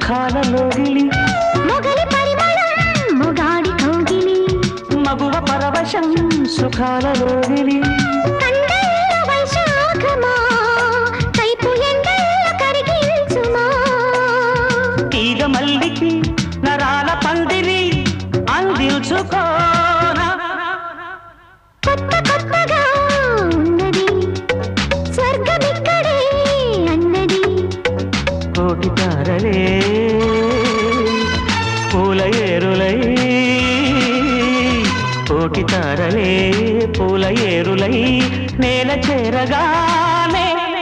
సుఖాలలోగిలి మొగలి పరిమళం మొగాడి కౌగిలి మగువ పరవశం సుఖాలలోగిలి కండల వైశాఖమా కైపు ఎండల కరిగించుమా తీగ మల్లికి నరాల పందిరి అందించుకోనా కొత్త కొత్తగా ఉన్నది స్వర్గమిక్కడే అన్నది కోటి తారలే పూల ఏరులై కోటి తారలే పూల ఏరులై నేల చేరగానే